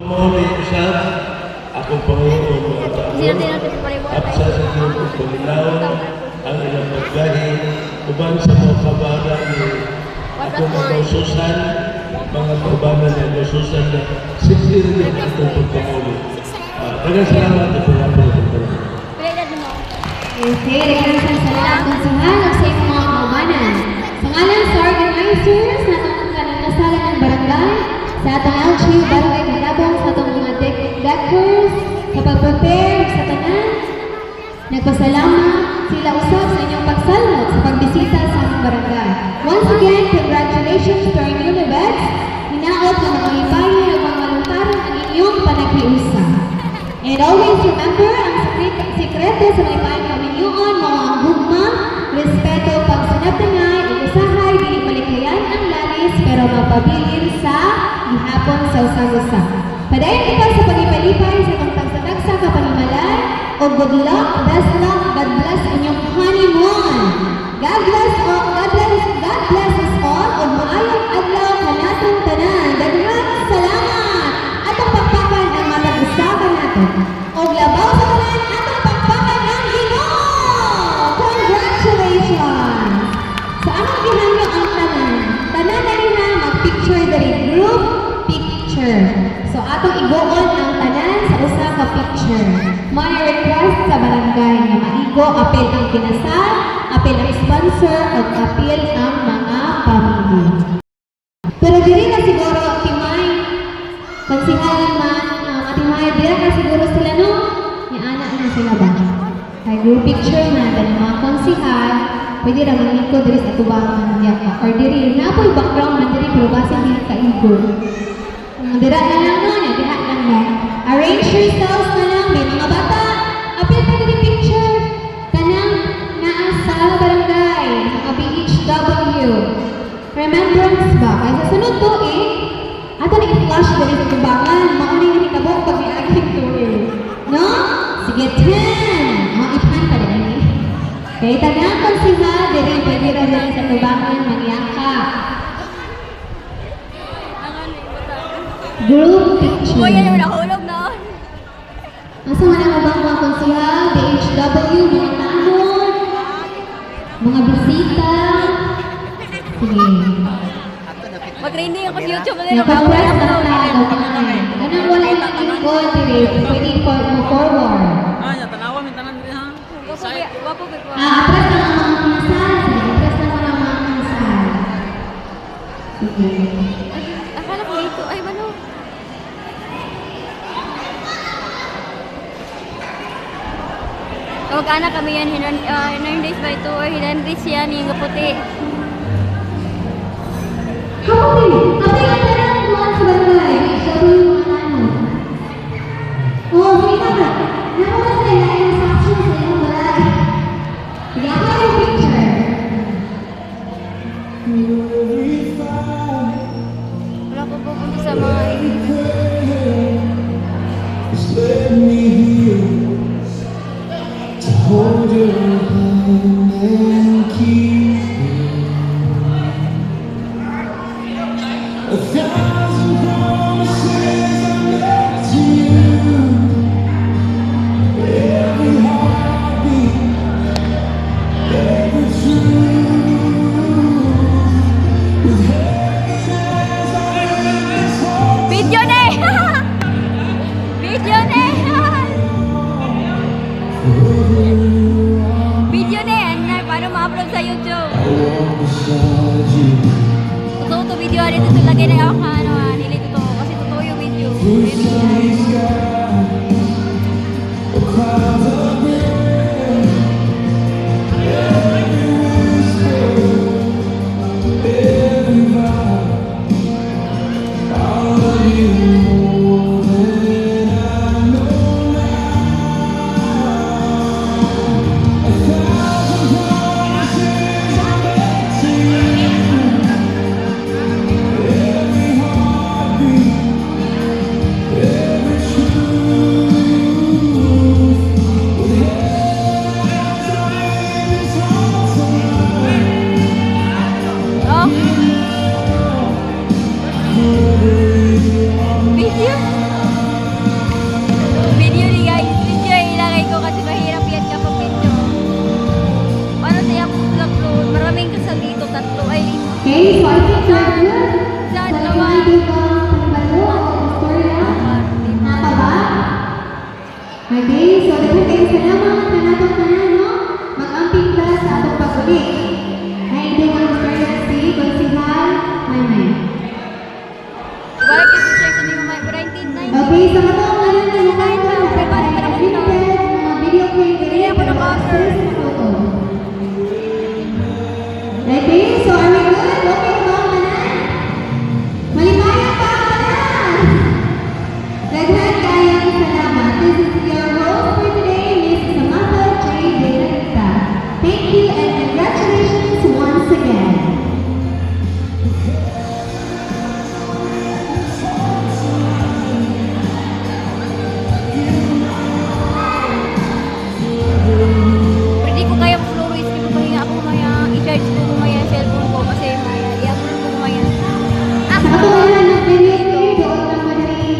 Muli siya, akong Panginoon mga tao, at sa inyong pagpalilaw, ang ilang paggahi, uban sa mga kabanan ni akong mga ususan, mga kabanan ni ususan na sincere din akong pagpamuli. Dagang salamat at salamat at salamat. Okay, dagang salamat sa halong sa inyong mga kabanan. Sa ngalan sa organizers na itong kaninasalan ng barangay, sa atong LG, barangay Kalabong, sa atong mga deckers, sa pag-prepare sa tanan, nagpasalamat sila usap sa inyong pagsalmot sa pagbisita sa aming barangay. Once again, congratulations to our newlyweds. Hinaot na mga ibayan at mga maluntaran ang inyong panaghiusa. And always remember, ang sikreto sa mga ibayan kaminyoon, mga ang hugma, respeto, pagsunat-tangay, usahay, dili malikayan ang lalis, pero mapabilin sa ihapon sa usag-usa. Padayon kita sa pag-ipalipay sa itong tagsa-tagsa kapanimalay, o good luck, best luck, God bless inyong honeymoon. God bless us all, o maayong adlaw kanatong tanan. Daghang salamat! Atong pagpakan ang matag-usapan natin. O labaw sa tanan, atong pagpakan ang Ginoo! Congratulations! Sa among ginamyo ang tanan, tanan na rin na mag-picture dari group picture. So atong igoon ang tanan sa usa ka picture. May request sa barangay na maigo, apel ang kinasal, apel ang sponsor, o apel ang mga pamilya. Pero diri na siguro timay, konsihalan man, matimay, diri na siguro sila no, niana na sila ba? Kay group picture man, dahil mga konsihal, pwede naman iko diri sa tubangan niya ka. Or diri, napoy background man diri, pero base diri kaigo. Dira na lang no, diha lang no. Arrange yourselves na lang, may mga bata. Apil pa diri picture. Tanang naa sa barangay, mga BHW. Remembrance ba? Kaya sa sunod to ato na i-flash diri sa tubangan. Mauna yung hitabok pag may aging tour. No? Sige, 10. Mga ipan pa diri. Kaya tanang konsiha, diri pwede rin diri sa tubangan, magyaka. Group picture. Oh, yan yung nahulog na. Asa nga na ba mga konsihal, BHW, mga tanod, mga bisita. Sige. Mag-trending ako sa YouTube. Nakapress na tayo. Ganang wala yung lingkod, pwede forward. Tanawa, may tanan din ha. Wapo ba? Press na ang mga kasal. Press na ang mga kasal. Sige. Akala ko ito. Ay, mano. Mag-anak kami yan, hinandays ba ito, or hinandays yan, yung kaputi. Kaputi! Kaputi ang tarang buwan sa barangay. Sabi yung mga tanong. Oo, sige ka. Nakuha sa ilalim sa action sa iyong balay. Sige ako yung picture. Wala ko po kung sa mga Hold your hand and keep a thousand promises I made to you. Every heartbeat, every truth. With heaven as our heart. video na eh! Video na eh! Video na yan, paano ma-upload sa YouTube? Totoo to video, dito ito lagay na ako nili totoo, kasi totoo yung video. Okay, so I think we're good. Saan So, naman? may ka panibalo o istorya? Napa ba? Okay, so daghang kayo salamat na natong tanan, no? Mag-amping ka sa atong pag-ulit. Ay, hindi mo istorya si Konsihal Maymay. Balik yung picture sa mga may 1990. Okay, sa katong ngayon na mukhaan ko na limited mga video clip Hindi ako na-cover. sa photo. Okay, so are we good? Okay ba ang tanan? Malimayan pa ang tanan! Daghan kayang salamat. This is your host for today, Ms. Samantha J. De La Rita. Thank you and congratulations once again. Pwede ko kaya mag-fluoris, hindi ko kaya ako maya i-charge ko maya yung cellphone ko kasi maya, i-upload ko maya. Ah, Sa katuwanan ng video clip, doon lang madali.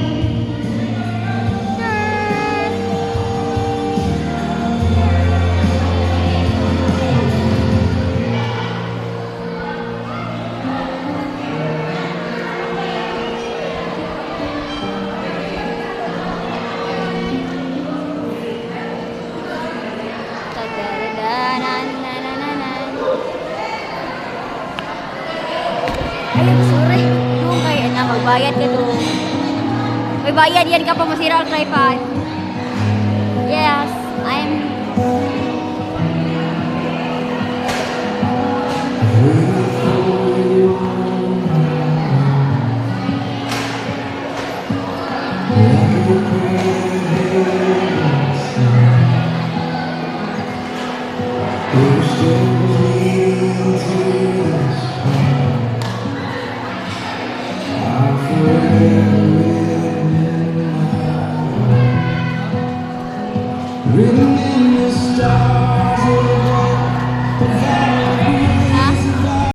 Ayun, sorry. Doon kayo na, magbayad ka doon. May bayad yan ka pa masira ang tripod. Yes, I'm... We're still breathing through this I'm forever written in the stars.